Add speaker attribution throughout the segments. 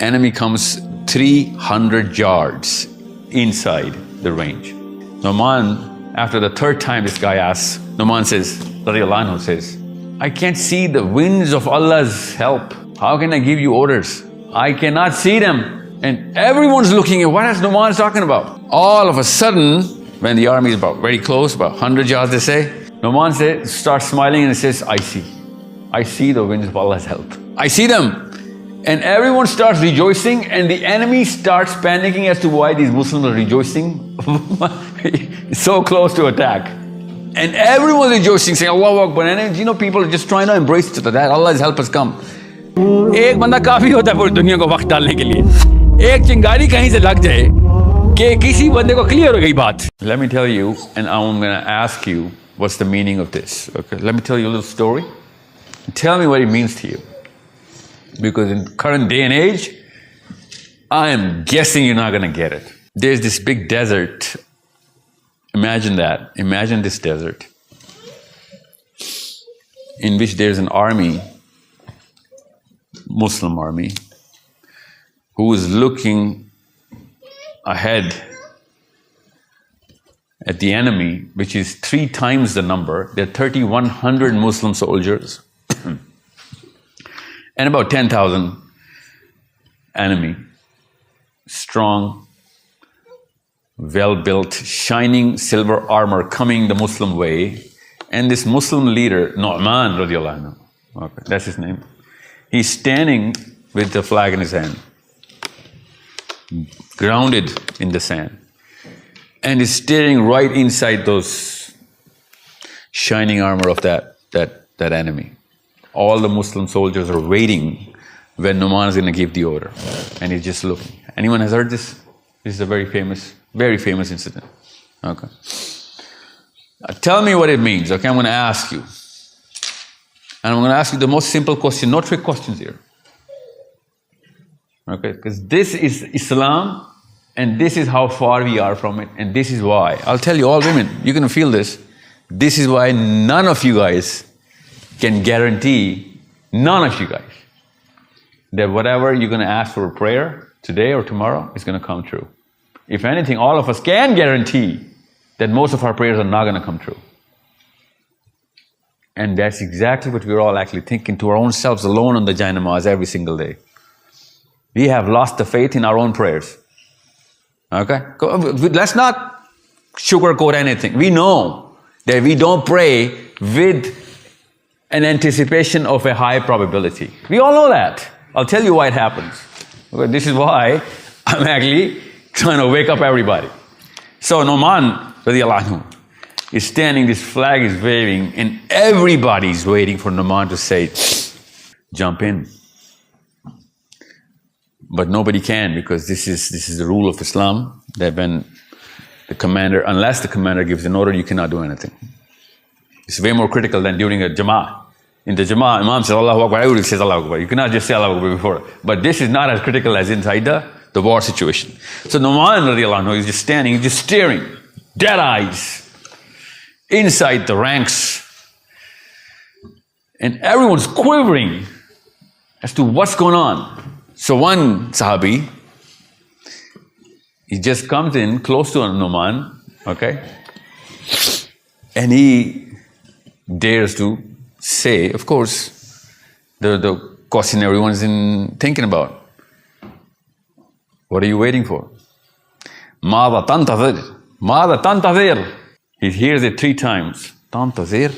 Speaker 1: Enemy comes 300 yards inside the range. Nu'man, after the third time this guy asks, Nu'man says, radiallahu anhu says, I can't see the winds of Allah's help. How can I give you orders? I cannot see them. And everyone's looking at what is Nu'man talking about. All of a sudden, when the army is about very close, about 100 yards they say, Nu'man starts smiling and says, I see the winds of Allah's help. I see them. And everyone starts rejoicing, and the enemy starts panicking as to why these Muslims are rejoicing. It's so close to attack. And everyone rejoicing, saying, Allahu Akbar. And people are just trying to embrace it, that Allah's help has come. एक बंदा काफी होता है पूरी दुनिया को वक्त डालने के लिए. एक चिंगारी कहीं से लग जाए कि किसी बंदे को क्लियर हो गई बात. Let me tell you, and I'm going to ask you, what's the meaning of this? Okay, let me tell you a little story. Tell me what it means to you. Because in current day and age, I am guessing you're not going to get it. There's this big desert. Imagine that. Imagine this desert in which there's an army, Muslim army, who is looking ahead at the enemy, which is 3 times the number. There are 3,100 Muslim soldiers. And about 10,000 enemy, strong, well-built, shining silver armor coming the Muslim way. And this Muslim leader, Nu'man radiallahu anhu, okay, that's his name. He's standing with the flag in his hand, grounded in the sand, and is staring right inside those shining armor of that enemy. All the Muslim soldiers are waiting when Nu'man is going to give the order. And he's just looking. Anyone has heard this? This is a very famous incident. Okay. Tell me what it means. Okay, I'm going to ask you. And I'm going to ask you the most simple question, no trick questions here. Okay, because this is Islam, and this is how far we are from it, and this is why. I'll tell you, all women, you're going to feel this. This is why none of you guys can guarantee, none of you guys, that whatever you're going to ask for a prayer today or tomorrow is going to come true. If anything, all of us can guarantee that most of our prayers are not going to come true. And that's exactly what we're all actually thinking to our own selves alone on the Janamaz every single day. We have lost the faith in our own prayers. Okay? Let's not sugarcoat anything. We know that we don't pray with an anticipation of a high probability. We all know that. I'll tell you why it happens. Okay, this is why I'm actually trying to wake up everybody. So Nu'man radiallahu anhu is standing, this flag is waving, and everybody's waiting for Nu'man to say, jump in. But nobody can, because this is the rule of Islam, that when the commander, unless the commander gives an order, you cannot do anything. It's way more critical than during a Jama'ah. In the Jama'ah, Imam says Allahu Akbar, everybody says Allahu Akbar. You cannot just say Allahu Akbar before. But this is not as critical as inside the war situation. So Nu'man radiallahu anhu is just standing, he's just staring, dead eyes, inside the ranks. And everyone's quivering as to what's going on. So one Sahabi, he just comes in close to Nu'man, okay? And he dares to say, of course, the question everyone's thinking about. What are you waiting for? ماذا تنتظر? ماذا تنتظر? He hears it 3 times. تنتظر.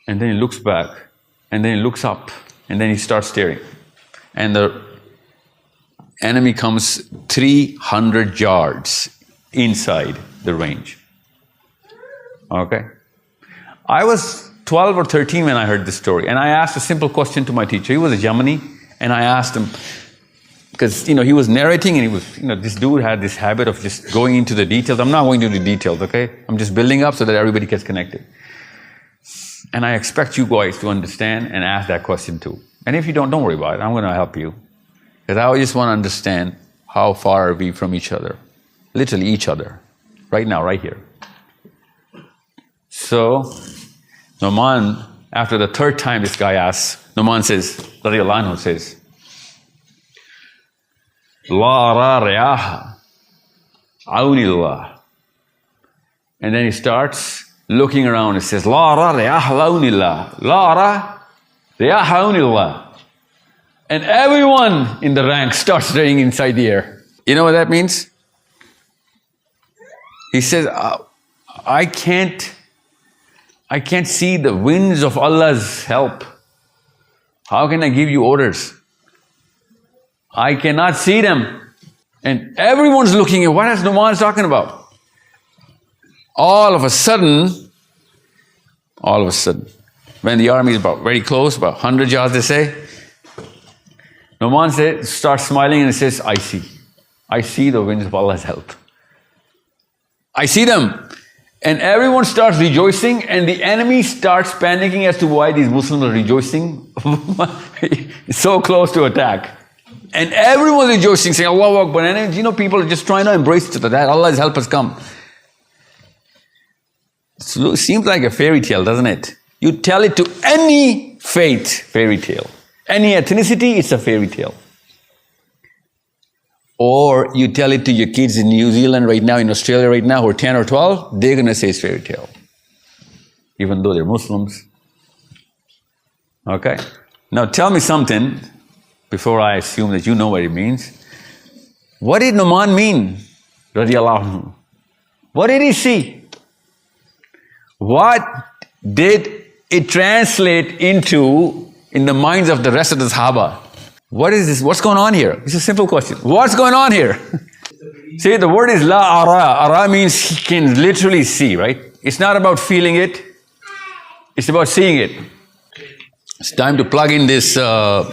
Speaker 1: And then he looks back, and then he looks up, and then he starts staring. And the enemy comes 300 yards inside the range. Okay? I was 12 or 13 when I heard this story, and I asked a simple question to my teacher. He was a Yemeni, and I asked him, because he was narrating, and he was, this dude had this habit of just going into the details. I'm not going into the details, okay? I'm just building up so that everybody gets connected. And I expect you guys to understand and ask that question too. And if you don't worry about it. I'm going to help you. Because I just want to understand how far are we from each other. Literally each other. Right now, right here. So, Nu'man, after the third time this guy asks, Nu'man says, radiallahu anhu says, La ara riyaha aunillah. And then he starts looking around and says, La ara riyaha aunillah. La ara riyaha aunillah. And everyone in the rank starts staying inside the air. You know what that means? He says, I can't see the winds of Allah's help. How can I give you orders? I cannot see them. And everyone's looking at what is Nu'man talking about? All of a sudden, when the army is about very close, about 100 yards they say, Nu'man starts smiling and says, I see the winds of Allah's help. I see them. And everyone starts rejoicing, and the enemy starts panicking as to why these Muslims are rejoicing. It's so close to attack. And everyone rejoicing, saying, Allahu Akbar. And people are just trying to embrace that Allah's help has come. It seems like a fairy tale, doesn't it? You tell it to any faith, fairy tale. Any ethnicity, it's a fairy tale. Or you tell it to your kids in New Zealand right now, in Australia right now, who are 10 or 12, they're going to say it's fairy tale. Even though they're Muslims. Okay? Now tell me something, before I assume that you know what it means. What did Nu'man mean? Radiallahu anhu. What did he see? What did it translate into in the minds of the rest of the Sahaba? What is this? What's going on here? It's a simple question. What's going on here? See, the word is la ara. Ara means he can literally see, right? It's not about feeling it. It's about seeing it. It's time to plug in this. I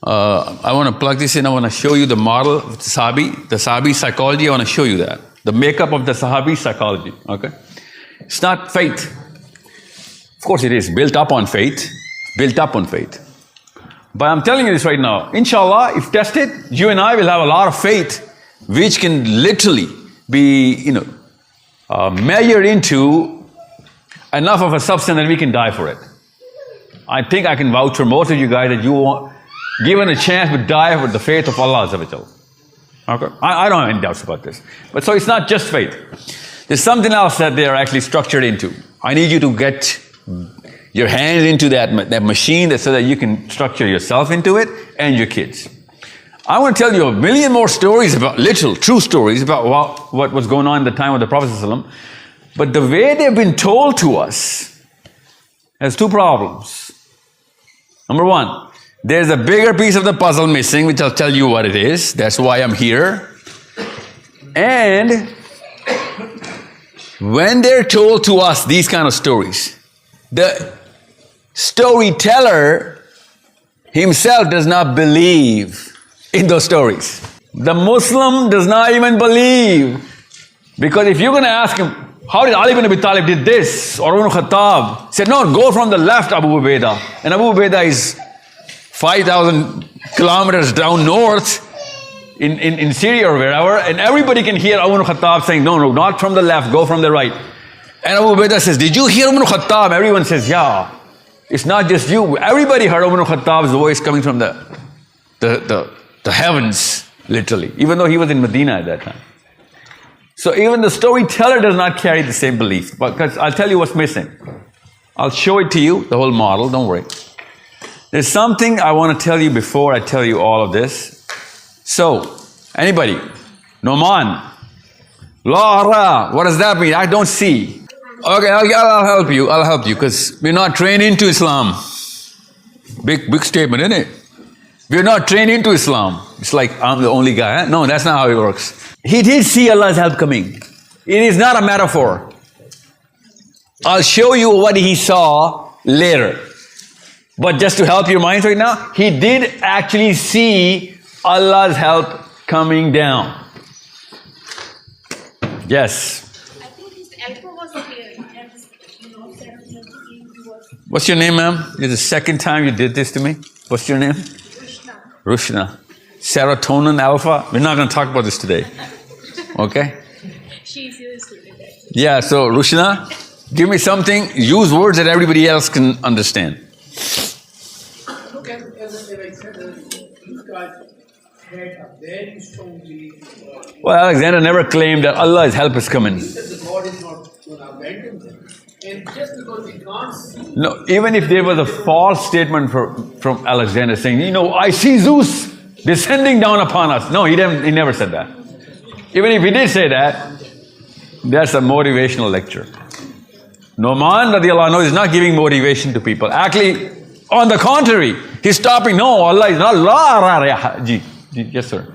Speaker 1: want to plug this in. I want to show you the model of the Sahabi psychology. I want to show you that. The makeup of the Sahabi psychology. Okay? It's not faith. Of course it is. Built up on faith. Built up on faith. But I'm telling you this right now, inshallah, if tested, you and I will have a lot of faith which can literally be, measured into enough of a substance that we can die for it. I think I can vouch for most of you guys that you want, given a chance, would die for the faith of Allah Azza wa Jal. Okay? I don't have any doubts about this. But so it's not just faith. There's something else that they are actually structured into. I need you to get your hands into that machine so that you can structure yourself into it and your kids. I want to tell you a million more stories about, literal, true stories about what was going on in the time of the Prophet ﷺ. But the way they've been told to us has two problems. Number one, there's a bigger piece of the puzzle missing, which I'll tell you what it is. That's why I'm here. And when they're told to us these kind of stories, the storyteller himself does not believe in those stories. The Muslim does not even believe. Because if you're going to ask him, how did Ali ibn Abi Talib did this? Or Umar Khattab said, no, go from the left, Abu Ubaidah. And Abu Ubaidah is 5,000 kilometers down north in Syria or wherever. And everybody can hear Umar Khattab saying, no, not from the left, go from the right. And Abu Ubaidah says, did you hear Umar Khattab? Everyone says, yeah. It's not just you. Everybody heard Umar Khattab's voice coming from the heavens, literally. Even though he was in Medina at that time. So even the storyteller does not carry the same belief. Because I'll tell you what's missing. I'll show it to you, the whole model, don't worry. There's something I want to tell you before I tell you all of this. So, anybody? Nu'man. La ara. What does that mean? I don't see. Okay, I'll help you. I'll help you because we're not trained into Islam. Big statement, isn't it? We're not trained into Islam. It's like I'm the only guy. Huh? No, that's not how it works. He did see Allah's help coming. It is not a metaphor. I'll show you what he saw later. But just to help your minds right now, he did actually see Allah's help coming down. Yes.
Speaker 2: I think his elbow was clear.
Speaker 1: What's your name, ma'am? This is the second time you did this to me. What's your name? Rushna. Serotonin alpha. We're not going to talk about this today. Okay?
Speaker 2: She's used to it.
Speaker 1: Yeah, so Rushna, give me something. Use words that everybody else can understand.
Speaker 3: Look at, as I said, these guys had a very strong belief in God.
Speaker 1: Well, Alexander never claimed that Allah's help is coming.
Speaker 3: He said the God is not going to abandon them. And just because he can't see,
Speaker 1: No, even if there was a false statement from Alexander saying, I see Zeus descending down upon us. No, he never said that. Even if he did say that, that's a motivational lecture. Nu'man radiallahu anhu is not giving motivation to people. Actually, on the contrary, he's stopping. No, Allah is not. Allah. Ji, yes, sir.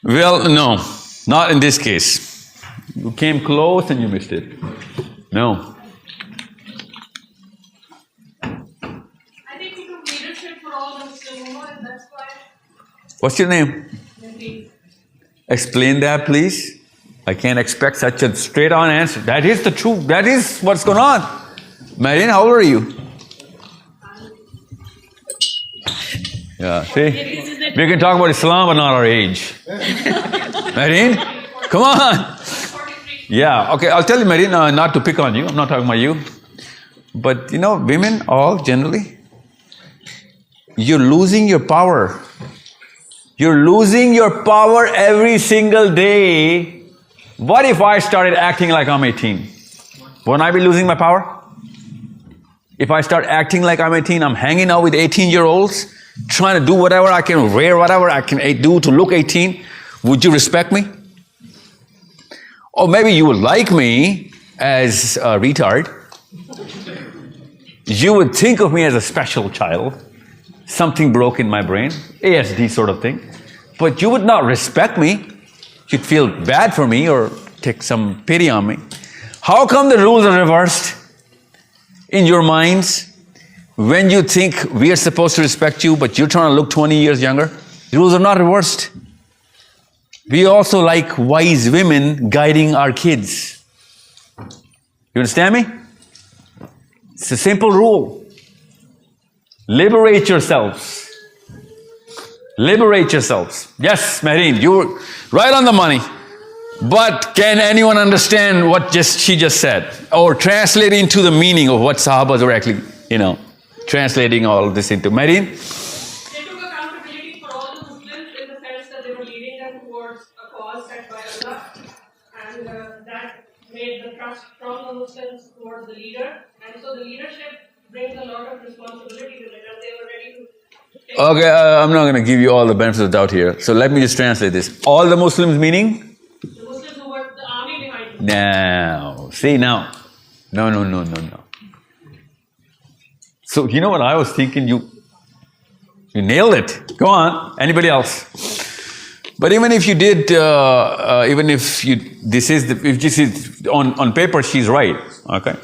Speaker 1: Well, no, not in this case. You came close and you missed it. No.
Speaker 2: I think he took leadership for all the Muslim Ummah, and that's why.
Speaker 1: What's your name?
Speaker 2: Maybe.
Speaker 1: Explain that, please. I can't expect such a straight-on answer. That is the truth. That is what's going on. Marine, how old are you? Yeah, see? We can talk about Islam but not our age. Marine, come on.
Speaker 2: 43.
Speaker 1: Yeah, okay, I'll tell you, Marine, not to pick on you. I'm not talking about you. But women all generally, you're losing your power. You're losing your power every single day. What if I started acting like I'm 18? Won't I be losing my power? If I start acting like I'm 18, I'm hanging out with 18-year-olds, trying to do whatever I can, wear whatever I can do to look 18, would you respect me? Or maybe you would like me as a retard. You would think of me as a special child. Something broke in my brain, ASD sort of thing. But you would not respect me. You'd feel bad for me or take some pity on me. How come the rules are reversed in your minds when you think we are supposed to respect you, but you're trying to look 20 years younger? The rules are not reversed. We also like wise women guiding our kids. You understand me? It's a simple rule. Liberate yourselves. Liberate yourselves. Yes, Marine, you were right on the money. But can anyone understand what she just said? Or translate into the meaning of what Sahabas were actually, translating all of this into. Marine?
Speaker 2: They took accountability for all the Muslims in the sense that they were leading them towards a cause set by Allah, and that made the trust from the Muslims towards the leader. And so the leadership brings a lot of responsibility with it, and they were ready to take.
Speaker 1: Okay, I'm not going to give you all the benefits of the doubt here. So let me just translate this. All the Muslims meaning?
Speaker 2: The Muslims who were the army behind them.
Speaker 1: No. See now. No. So you know what I was thinking? You nailed it. Go on. Anybody else? But even if you did, if this is on paper, she's right. Okay,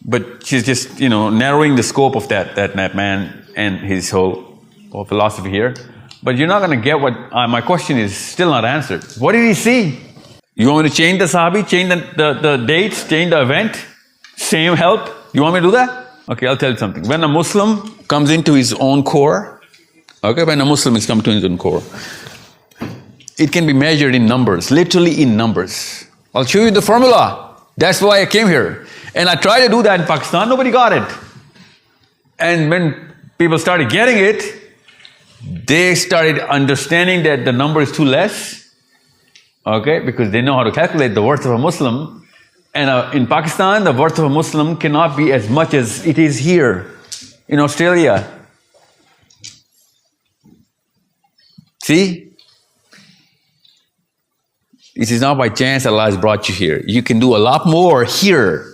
Speaker 1: but she's just narrowing the scope of that man and his whole philosophy here. But you're not going to get what my question is still not answered. What did he see? You want me to change the sahabi, change the dates, change the event? Same help? You want me to do that? Okay, I'll tell you something. When a Muslim comes into his own core, when a Muslim is come to his own core, it can be measured in numbers, literally in numbers. I'll show you the formula. That's why I came here. And I tried to do that in Pakistan, nobody got it. And when people started getting it, they started understanding that the number is too less, because they know how to calculate the worth of a Muslim. And in Pakistan, the worth of a Muslim cannot be as much as it is here in Australia. See? It is not by chance Allah has brought you here. You can do a lot more here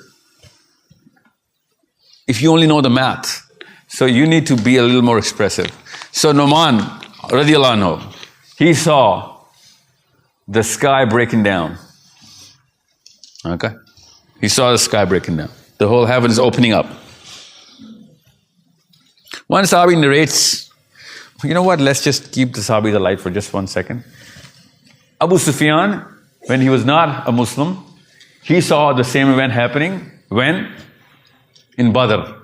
Speaker 1: if you only know the math. So you need to be a little more expressive. So Nu'man radiallahu anhu, he saw the sky breaking down. He saw the sky breaking down. The whole heaven is opening up. One Sahabi narrates, you know what, let's just keep the Sahabis alive for just 1 second. Abu Sufyan, when he was not a Muslim, he saw the same event happening when? In Badr.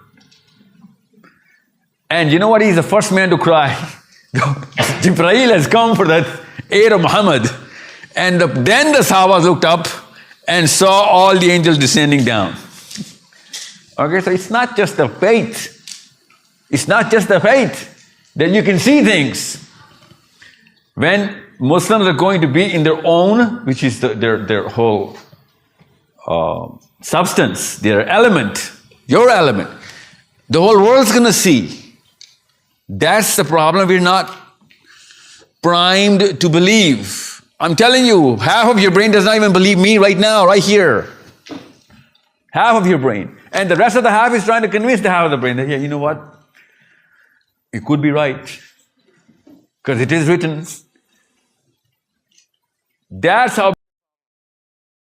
Speaker 1: And you know what? He's the first man to cry. Jibreel has come for that aid of Muhammad. And then the Sahabas looked up and saw all the angels descending down. Okay, so it's not just the faith. It's not just the faith that you can see things. When Muslims are going to be in their own, which is their whole substance, their element, your element, the whole world's going to see. That's the problem. We're not primed to believe. I'm telling you, half of your brain does not even believe me right now, right here. Half of your brain. And the rest of the half is trying to convince the half of the brain that, yeah, you know what? It could be right. Because it is written. That's how